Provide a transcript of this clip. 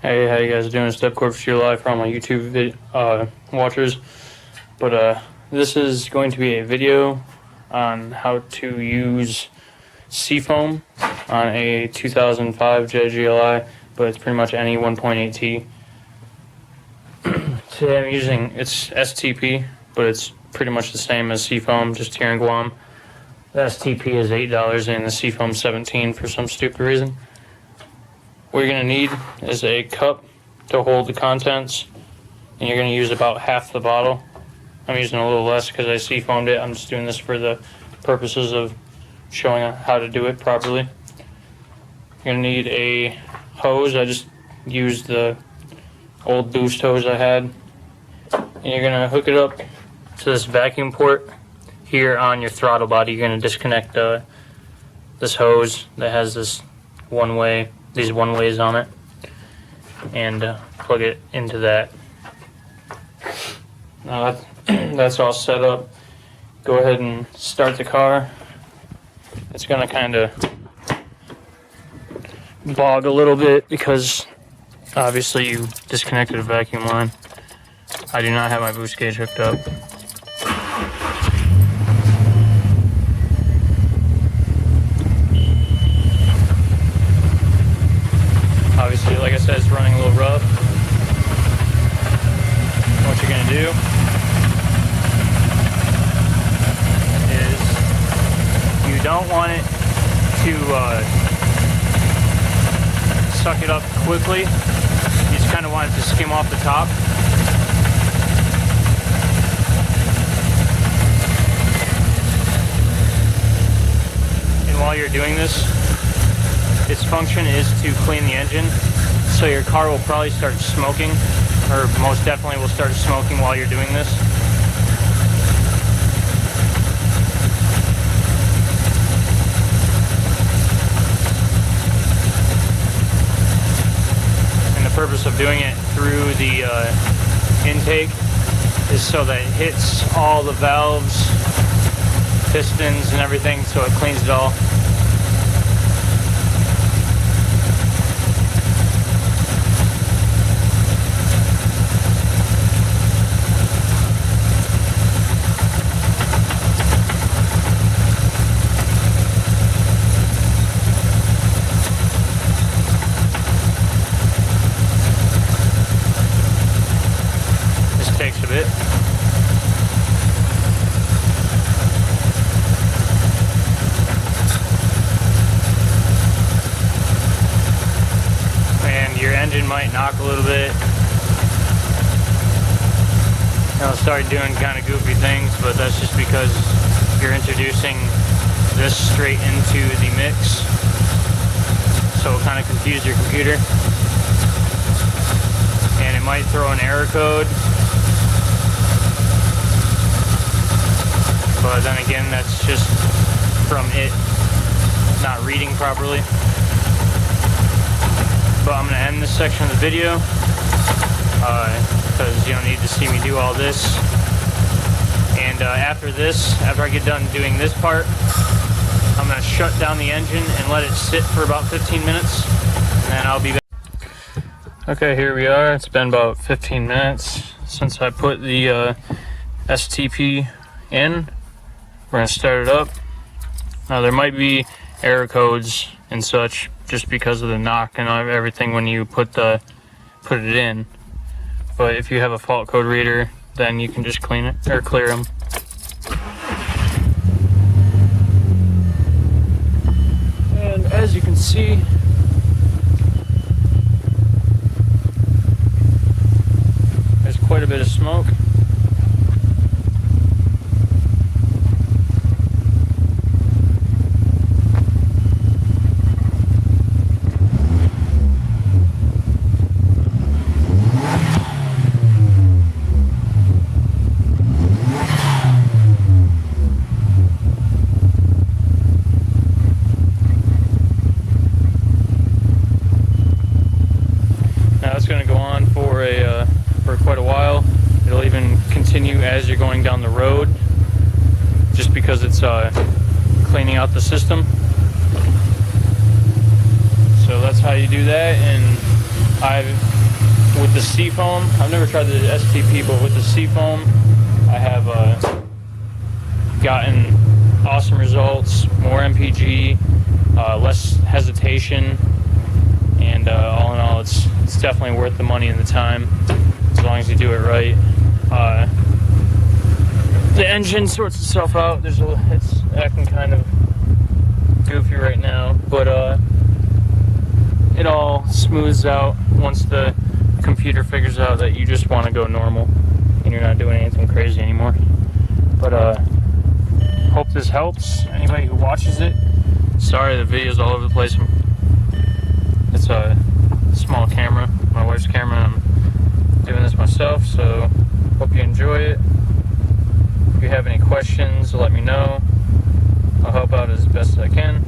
Hey, how you guys doing? Step Corp for Your Life for all my YouTube watchers. But this is going to be a video on how to use Seafoam on a 2005 GLI, but it's pretty much any 1.8T. Today I'm using, it's STP, but it's pretty much the same as Seafoam, just here in Guam. The STP is $8 and the Seafoam $17 for some stupid reason. What you're going to need is a cup to hold the contents, and you're going to use about half the bottle. I'm using a little less because I seafoamed it. I'm just doing this for the purposes of showing how to do it properly. You're going to need a hose. I just used the old Boost hose I had. And you're going to hook it up to this vacuum port here on your throttle body. You're going to disconnect this hose that has these one-ways on it, and plug it into that. Now that's all set up. Go ahead and start the car. It's going to kind of bog a little bit because obviously you disconnected a vacuum line. I do not have my boost gauge hooked up. Obviously, like I said, it's running a little rough. What you're going to do is you don't want it to suck it up quickly. You just kind of want it to skim off the top. And while you're doing this, its function is to clean the engine, so your car will probably start smoking, or most definitely will start smoking while you're doing this. And the purpose of doing it through the intake is so that it hits all the valves, pistons, and everything, so it cleans it all. Takes a bit. And your engine might knock a little bit. It'll start doing kind of goofy things, but that's just because you're introducing this straight into the mix, so it'll kind of confuse your computer. And it might throw an error code. But then again, that's just from it not reading properly. But I'm going to end this section of the video because you don't need to see me do all this. And after I get done doing this part, I'm going to shut down the engine and let it sit for about 15 minutes, and then I'll be back. Okay, here we are. It's been about 15 minutes since I put the STP in. We're going to start it up. Now there might be error codes and such just because of the knock and everything when you put it in. But if you have a fault code reader, then you can just clean it or clear them. And as you can see, there's quite a bit of smoke. Now it's going to go on for quite a while. It'll even continue as you're going down the road, just because it's cleaning out the system. So that's how you do that, and I've with the Seafoam, I've never tried the STP, but with the Seafoam, I have gotten awesome results, more MPG, less hesitation, and all in all, it's definitely worth the money and the time, as long as you do it right. The engine sorts itself out. It's acting kind of goofy right now, but it all smooths out once the computer figures out that you just want to go normal and you're not doing anything crazy anymore. But hope this helps anybody who watches it. Sorry the video's all over the place. It's a small camera, my wife's camera, and I'm doing this myself, so hope you enjoy it. If you have any questions, let me know. I'll help out as best as I can.